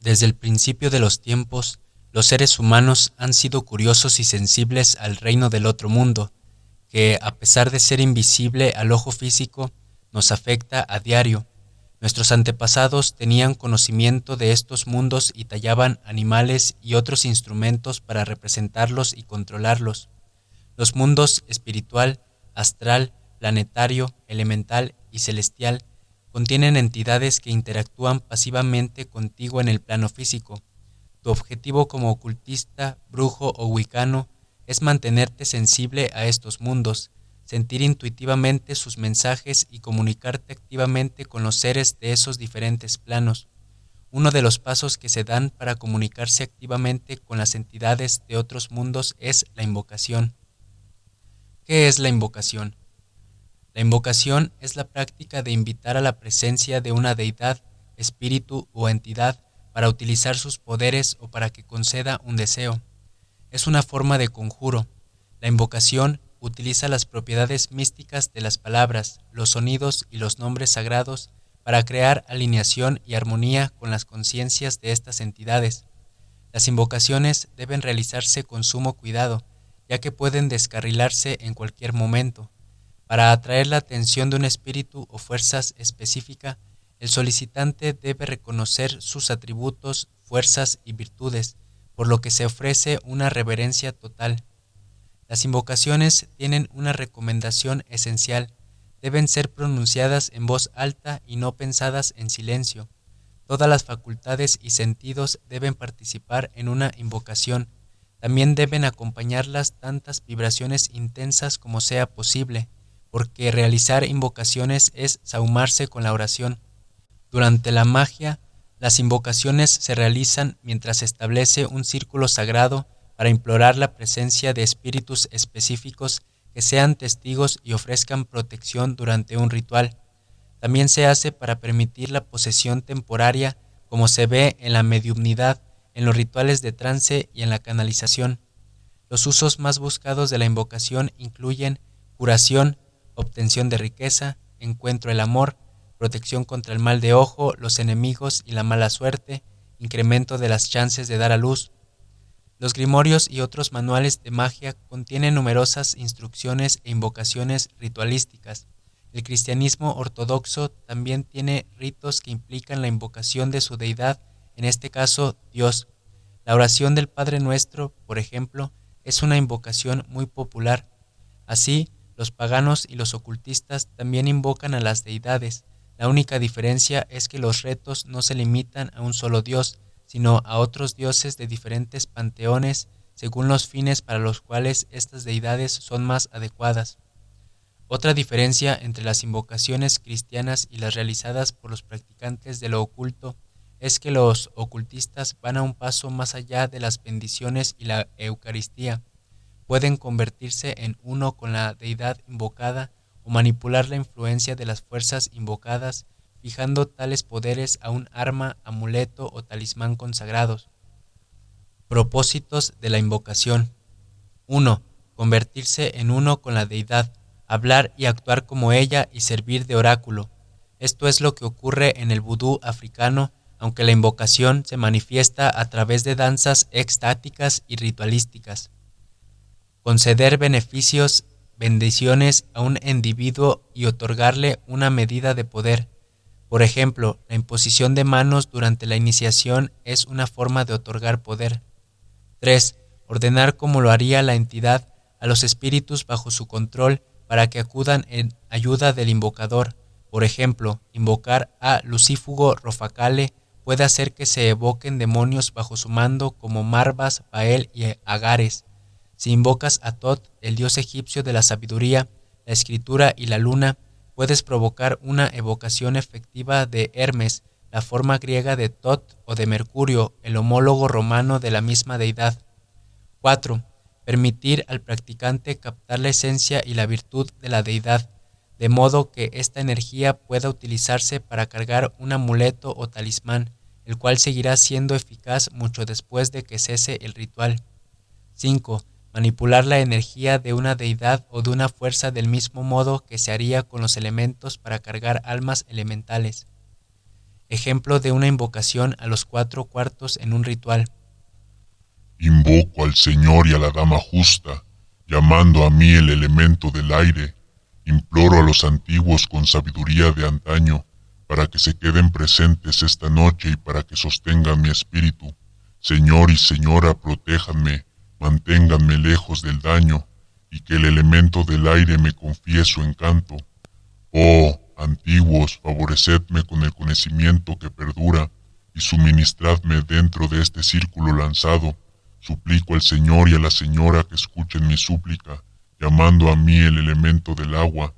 Desde el principio de los tiempos, los seres humanos han sido curiosos y sensibles al reino del otro mundo, que, a pesar de ser invisible al ojo físico, nos afecta a diario. Nuestros antepasados tenían conocimiento de estos mundos y tallaban animales y otros instrumentos para representarlos y controlarlos. Los mundos espiritual, astral, planetario, elemental y celestial contienen entidades que interactúan pasivamente contigo en el plano físico. Tu objetivo como ocultista, brujo o wicano es mantenerte sensible a estos mundos, sentir intuitivamente sus mensajes y comunicarte activamente con los seres de esos diferentes planos. Uno de los pasos que se dan para comunicarse activamente con las entidades de otros mundos es la invocación. ¿Qué es la invocación? La invocación es la práctica de invitar a la presencia de una deidad, espíritu o entidad para utilizar sus poderes o para que conceda un deseo. Es una forma de conjuro. La invocación utiliza las propiedades místicas de las palabras, los sonidos y los nombres sagrados para crear alineación y armonía con las conciencias de estas entidades. Las invocaciones deben realizarse con sumo cuidado, ya que pueden descarrilarse en cualquier momento. Para atraer la atención de un espíritu o fuerzas específica, el solicitante debe reconocer sus atributos, fuerzas y virtudes, por lo que se ofrece una reverencia total. Las invocaciones tienen una recomendación esencial: deben ser pronunciadas en voz alta y no pensadas en silencio. Todas las facultades y sentidos deben participar en una invocación. También deben acompañarlas tantas vibraciones intensas como sea posible, porque realizar invocaciones es sahumarse con la oración. Durante la magia, las invocaciones se realizan mientras se establece un círculo sagrado para implorar la presencia de espíritus específicos que sean testigos y ofrezcan protección durante un ritual. También se hace para permitir la posesión temporaria, como se ve en la mediumnidad, en los rituales de trance y en la canalización. Los usos más buscados de la invocación incluyen curación, obtención de riqueza, encuentro del amor, protección contra el mal de ojo, los enemigos y la mala suerte, incremento de las chances de dar a luz. Los grimorios y otros manuales de magia contienen numerosas instrucciones e invocaciones ritualísticas. El cristianismo ortodoxo también tiene ritos que implican la invocación de su deidad, en este caso Dios. La oración del Padre Nuestro, por ejemplo, es una invocación muy popular. Así, los paganos y los ocultistas también invocan a las deidades. La única diferencia es que los retos no se limitan a un solo dios, sino a otros dioses de diferentes panteones, según los fines para los cuales estas deidades son más adecuadas. Otra diferencia entre las invocaciones cristianas y las realizadas por los practicantes de lo oculto es que los ocultistas van a un paso más allá de las bendiciones y la Eucaristía. Pueden convertirse en uno con la deidad invocada o manipular la influencia de las fuerzas invocadas, fijando tales poderes a un arma, amuleto o talismán consagrados. Propósitos de la invocación. 1. Convertirse en uno con la deidad, hablar y actuar como ella y servir de oráculo. Esto es lo que ocurre en el vudú africano, aunque la invocación se manifiesta a través de danzas extáticas y ritualísticas. Conceder beneficios, bendiciones a un individuo y otorgarle una medida de poder. Por ejemplo, la imposición de manos durante la iniciación es una forma de otorgar poder. 3. Ordenar como lo haría la entidad a los espíritus bajo su control para que acudan en ayuda del invocador. Por ejemplo, invocar a Lucífugo Rofacale puede hacer que se evoquen demonios bajo su mando como Marbas, Bael y Agares. Si invocas a Tot, el dios egipcio de la sabiduría, la escritura y la luna, puedes provocar una evocación efectiva de Hermes, la forma griega de Tot, o de Mercurio, el homólogo romano de la misma deidad. 4. Permitir al practicante captar la esencia y la virtud de la deidad, de modo que esta energía pueda utilizarse para cargar un amuleto o talismán, el cual seguirá siendo eficaz mucho después de que cese el ritual. 5. Manipular la energía de una deidad o de una fuerza del mismo modo que se haría con los elementos para cargar almas elementales. Ejemplo de una invocación a los 4 cuartos en un ritual. Invoco al Señor y a la Dama Justa, llamando a mí el elemento del aire. Imploro a los antiguos con sabiduría de antaño, para que se queden presentes esta noche y para que sostengan mi espíritu. Señor y Señora, protéjanme, manténganme lejos del daño, y que el elemento del aire me confíe su encanto. Oh, antiguos, favorecedme con el conocimiento que perdura, y suministradme dentro de este círculo lanzado. Suplico al Señor y a la Señora que escuchen mi súplica, llamando a mí el elemento del agua.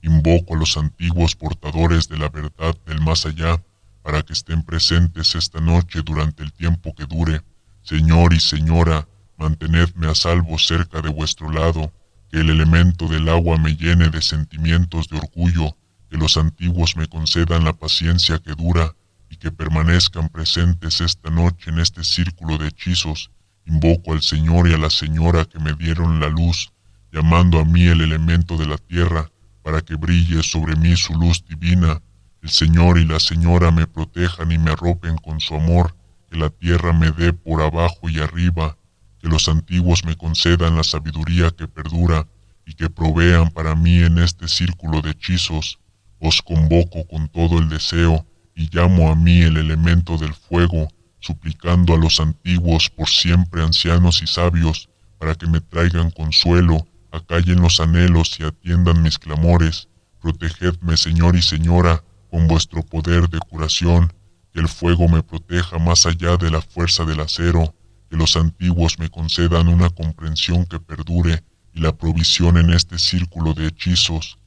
Invoco a los antiguos portadores de la verdad del más allá, para que estén presentes esta noche durante el tiempo que dure. Señor y Señora, mantenedme a salvo cerca de vuestro lado, que el elemento del agua me llene de sentimientos de orgullo, que los antiguos me concedan la paciencia que dura, y que permanezcan presentes esta noche en este círculo de hechizos. Invoco al Señor y a la Señora que me dieron la luz, llamando a mí el elemento de la tierra, para que brille sobre mí su luz divina. El Señor y la Señora me protejan y me arropen con su amor, que la tierra me dé por abajo y arriba, que los antiguos me concedan la sabiduría que perdura, y que provean para mí en este círculo de hechizos. Os convoco con todo el deseo, y llamo a mí el elemento del fuego, suplicando a los antiguos por siempre ancianos y sabios, para que me traigan consuelo, acallen los anhelos y atiendan mis clamores. Protegedme, Señor y Señora, con vuestro poder de curación, que el fuego me proteja más allá de la fuerza del acero, que los antiguos me concedan una comprensión que perdure y la provisión en este círculo de hechizos.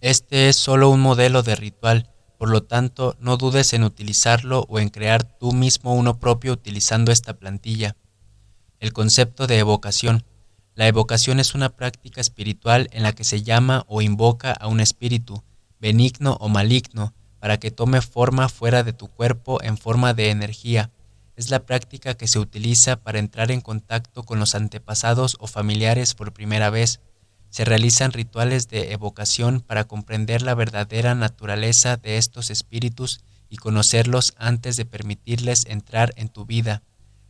Este es solo un modelo de ritual, por lo tanto no dudes en utilizarlo o en crear tú mismo uno propio utilizando esta plantilla. El concepto de evocación. La evocación es una práctica espiritual en la que se llama o invoca a un espíritu, benigno o maligno, para que tome forma fuera de tu cuerpo en forma de energía. Es la práctica que se utiliza para entrar en contacto con los antepasados o familiares por primera vez. Se realizan rituales de evocación para comprender la verdadera naturaleza de estos espíritus y conocerlos antes de permitirles entrar en tu vida.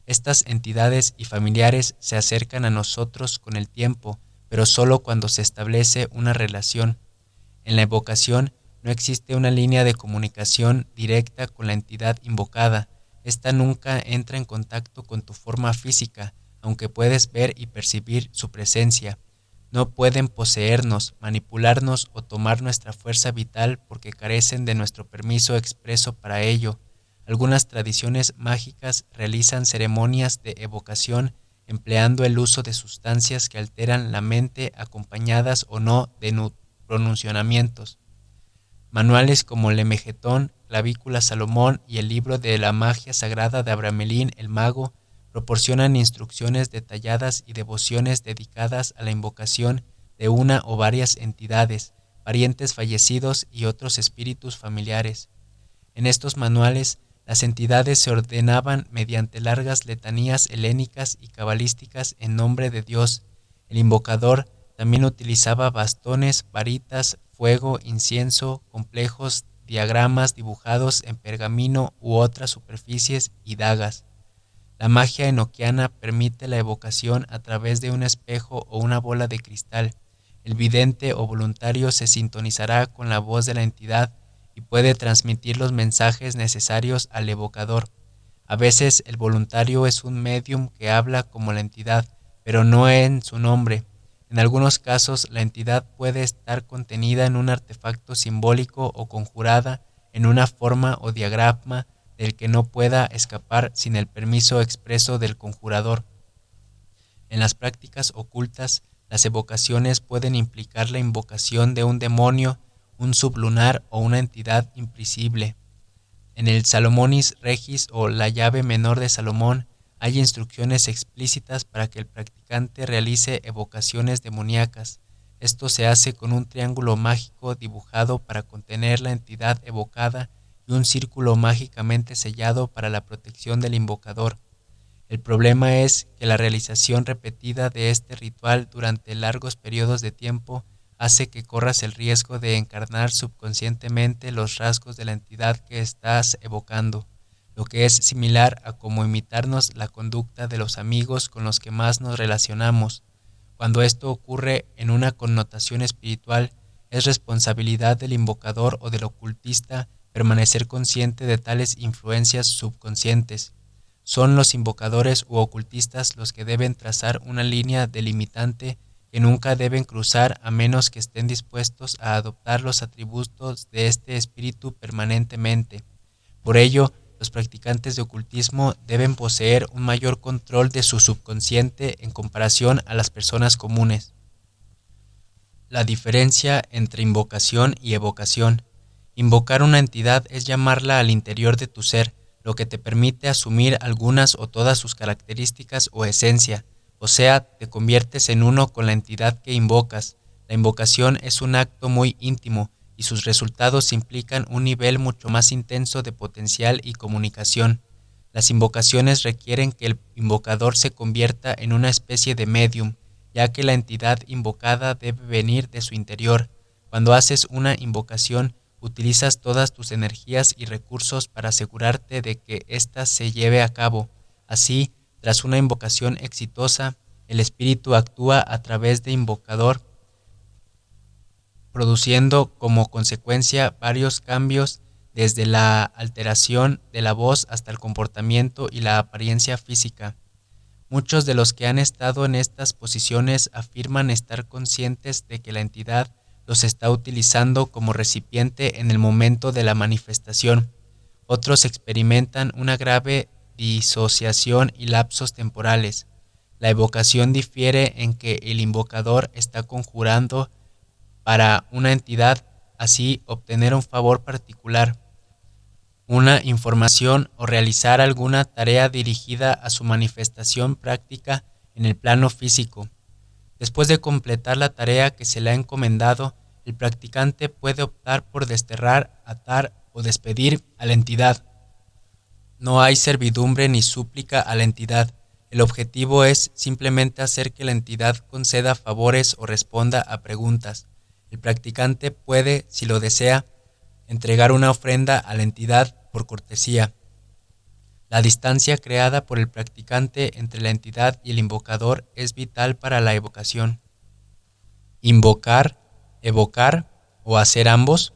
Estas entidades y familiares se acercan a nosotros con el tiempo, pero solo cuando se establece una relación. En la evocación no existe una línea de comunicación directa con la entidad invocada. Esta nunca entra en contacto con tu forma física, aunque puedes ver y percibir su presencia. No pueden poseernos, manipularnos o tomar nuestra fuerza vital porque carecen de nuestro permiso expreso para ello. Algunas tradiciones mágicas realizan ceremonias de evocación empleando el uso de sustancias que alteran la mente acompañadas o no de pronunciamientos. Manuales como Lemegetón, Clavícula Salomón y el libro de la magia sagrada de Abramelín el mago proporcionan instrucciones detalladas y devociones dedicadas a la invocación de una o varias entidades, parientes fallecidos y otros espíritus familiares. En estos manuales, las entidades se ordenaban mediante largas letanías helénicas y cabalísticas en nombre de Dios. El invocador también utilizaba bastones, varitas, fuego, incienso, complejos diagramas dibujados en pergamino u otras superficies y dagas. La magia enoquiana permite la evocación a través de un espejo o una bola de cristal. El vidente o voluntario se sintonizará con la voz de la entidad y puede transmitir los mensajes necesarios al evocador. A veces el voluntario es un medium que habla como la entidad, pero no en su nombre. En algunos casos, la entidad puede estar contenida en un artefacto simbólico o conjurada en una forma o diagrama del que no pueda escapar sin el permiso expreso del conjurador. En las prácticas ocultas, las evocaciones pueden implicar la invocación de un demonio, un sublunar o una entidad invisible. En el Salomonis Regis o la llave menor de Salomón hay instrucciones explícitas para que el practicante realice evocaciones demoníacas. Esto se hace con un triángulo mágico dibujado para contener la entidad evocada y un círculo mágicamente sellado para la protección del invocador. El problema es que la realización repetida de este ritual durante largos periodos de tiempo hace que corras el riesgo de encarnar subconscientemente los rasgos de la entidad que estás evocando, lo que es similar a cómo imitarnos la conducta de los amigos con los que más nos relacionamos. Cuando esto ocurre en una connotación espiritual, es responsabilidad del invocador o del ocultista permanecer consciente de tales influencias subconscientes. Son los invocadores u ocultistas los que deben trazar una línea delimitante que nunca deben cruzar a menos que estén dispuestos a adoptar los atributos de este espíritu permanentemente. Por ello, los practicantes de ocultismo deben poseer un mayor control de su subconsciente en comparación a las personas comunes. La diferencia entre invocación y evocación. Invocar una entidad es llamarla al interior de tu ser, lo que te permite asumir algunas o todas sus características o esencia, o sea, te conviertes en uno con la entidad que invocas. La invocación es un acto muy íntimo y sus resultados implican un nivel mucho más intenso de potencial y comunicación. Las invocaciones requieren que el invocador se convierta en una especie de medium, ya que la entidad invocada debe venir de su interior. Cuando haces una invocación, utilizas todas tus energías y recursos para asegurarte de que ésta se lleve a cabo. Así, tras una invocación exitosa, el espíritu actúa a través del invocador, produciendo como consecuencia varios cambios desde la alteración de la voz hasta el comportamiento y la apariencia física. Muchos de los que han estado en estas posiciones afirman estar conscientes de que la entidad los está utilizando como recipiente en el momento de la manifestación. Otros experimentan una grave disociación y lapsos temporales. La evocación difiere en que el invocador está conjurando para una entidad, así obtener un favor particular, una información o realizar alguna tarea dirigida a su manifestación práctica en el plano físico. Después de completar la tarea que se le ha encomendado, el practicante puede optar por desterrar, atar o despedir a la entidad. No hay servidumbre ni súplica a la entidad. El objetivo es simplemente hacer que la entidad conceda favores o responda a preguntas. El practicante puede, si lo desea, entregar una ofrenda a la entidad por cortesía. La distancia creada por el practicante entre la entidad y el invocador es vital para la evocación. Invocar, evocar o hacer ambos.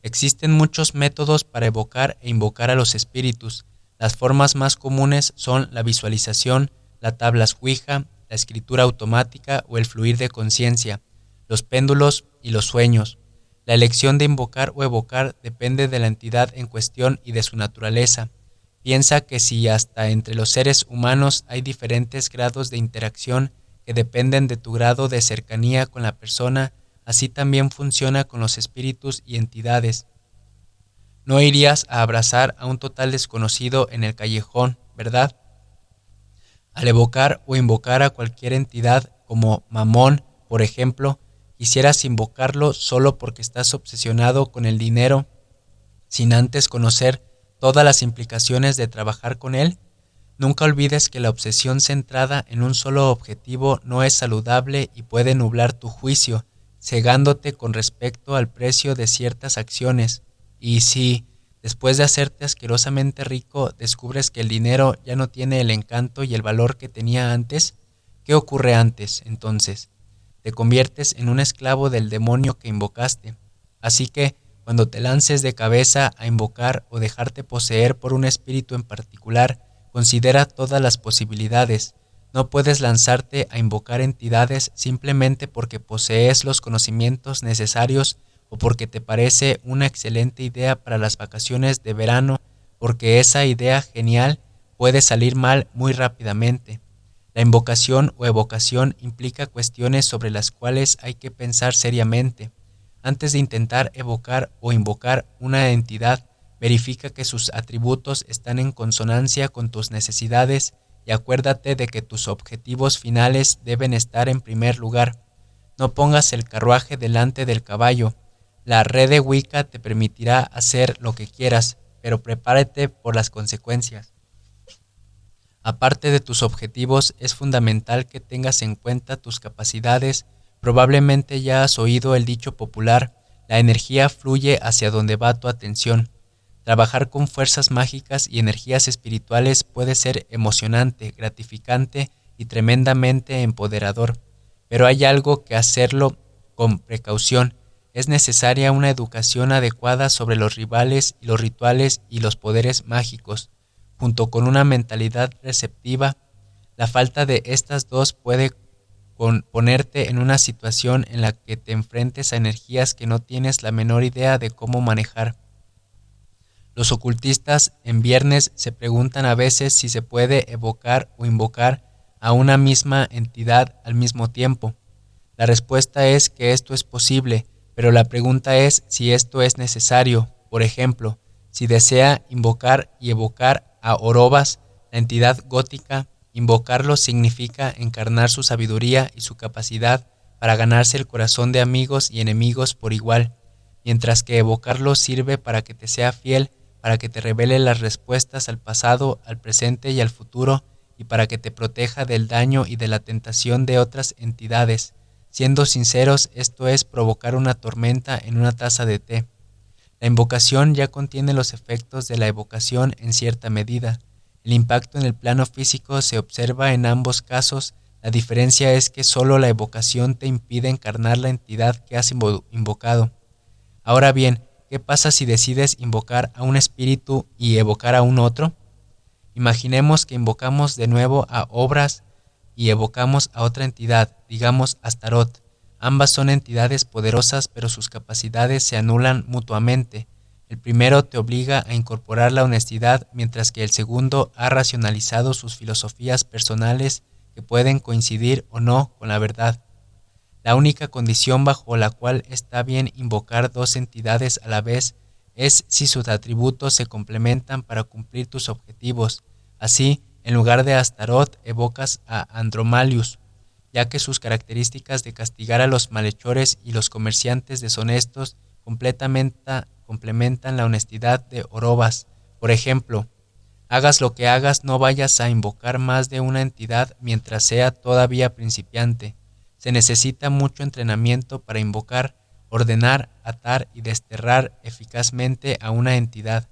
Existen muchos métodos para evocar e invocar a los espíritus. Las formas más comunes son la visualización, la tabla Ouija, la escritura automática o el fluir de conciencia, los péndulos y los sueños. La elección de invocar o evocar depende de la entidad en cuestión y de su naturaleza. Piensa que si hasta entre los seres humanos hay diferentes grados de interacción que dependen de tu grado de cercanía con la persona, así también funciona con los espíritus y entidades. No irías a abrazar a un total desconocido en el callejón, ¿verdad? Al evocar o invocar a cualquier entidad como Mamón, por ejemplo, quisieras invocarlo solo porque estás obsesionado con el dinero, sin antes conocer todas las implicaciones de trabajar con él. Nunca olvides que la obsesión centrada en un solo objetivo no es saludable y puede nublar tu juicio, cegándote con respecto al precio de ciertas acciones. Y si, después de hacerte asquerosamente rico, descubres que el dinero ya no tiene el encanto y el valor que tenía antes, ¿qué ocurre antes, entonces? Te conviertes en un esclavo del demonio que invocaste. Así que, cuando te lances de cabeza a invocar o dejarte poseer por un espíritu en particular, considera todas las posibilidades. No puedes lanzarte a invocar entidades simplemente porque posees los conocimientos necesarios o porque te parece una excelente idea para las vacaciones de verano, porque esa idea genial puede salir mal muy rápidamente. La invocación o evocación implica cuestiones sobre las cuales hay que pensar seriamente. Antes de intentar evocar o invocar una entidad, verifica que sus atributos están en consonancia con tus necesidades y acuérdate de que tus objetivos finales deben estar en primer lugar. No pongas el carruaje delante del caballo. La red de Wicca te permitirá hacer lo que quieras, pero prepárate por las consecuencias. Aparte de tus objetivos, es fundamental que tengas en cuenta tus capacidades, Probablemente ya has oído el dicho popular: la energía fluye hacia donde va tu atención. Trabajar con fuerzas mágicas y energías espirituales puede ser emocionante, gratificante y tremendamente empoderador, pero hay algo que hacerlo con precaución. Es necesaria una educación adecuada sobre los rituales y los poderes mágicos, junto con una mentalidad receptiva. La falta de estas dos puede ponerte en una situación en la que te enfrentes a energías que no tienes la menor idea de cómo manejar. Los ocultistas en viernes se preguntan a veces si se puede evocar o invocar a una misma entidad al mismo tiempo. La respuesta es que esto es posible, pero la pregunta es si esto es necesario. Por ejemplo, si desea invocar y evocar a Orobas, la entidad gótica, invocarlo significa encarnar su sabiduría y su capacidad para ganarse el corazón de amigos y enemigos por igual, mientras que evocarlo sirve para que te sea fiel, para que te revele las respuestas al pasado, al presente y al futuro, y para que te proteja del daño y de la tentación de otras entidades. Siendo sinceros, esto es provocar una tormenta en una taza de té. La invocación ya contiene los efectos de la evocación en cierta medida. El impacto en el plano físico se observa en ambos casos. La diferencia es que solo la evocación te impide encarnar la entidad que has invocado. Ahora bien, ¿qué pasa si decides invocar a un espíritu y evocar a un otro? Imaginemos que invocamos de nuevo a Obras y evocamos a otra entidad, digamos Astaroth. Ambas son entidades poderosas, pero sus capacidades se anulan mutuamente. El primero te obliga a incorporar la honestidad, mientras que el segundo ha racionalizado sus filosofías personales que pueden coincidir o no con la verdad. La única condición bajo la cual está bien invocar dos entidades a la vez es si sus atributos se complementan para cumplir tus objetivos. Así, en lugar de Astaroth, evocas a Andromalius, ya que sus características de castigar a los malhechores y los comerciantes deshonestos complementan la honestidad de Orobas. Por ejemplo, hagas lo que hagas, no vayas a invocar más de una entidad mientras sea todavía principiante. Se necesita mucho entrenamiento para invocar, ordenar, atar y desterrar eficazmente a una entidad.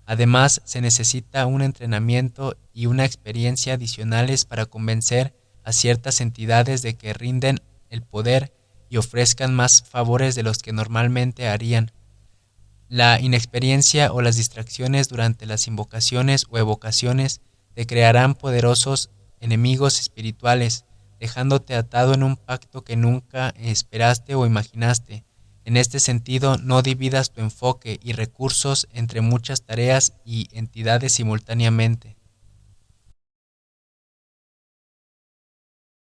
Además, se necesita un entrenamiento y una experiencia adicionales para convencer a ciertas entidades de que rinden el poder y ofrezcan más favores de los que normalmente harían. La inexperiencia o las distracciones durante las invocaciones o evocaciones te crearán poderosos enemigos espirituales, dejándote atado en un pacto que nunca esperaste o imaginaste. En este sentido, no dividas tu enfoque y recursos entre muchas tareas y entidades simultáneamente.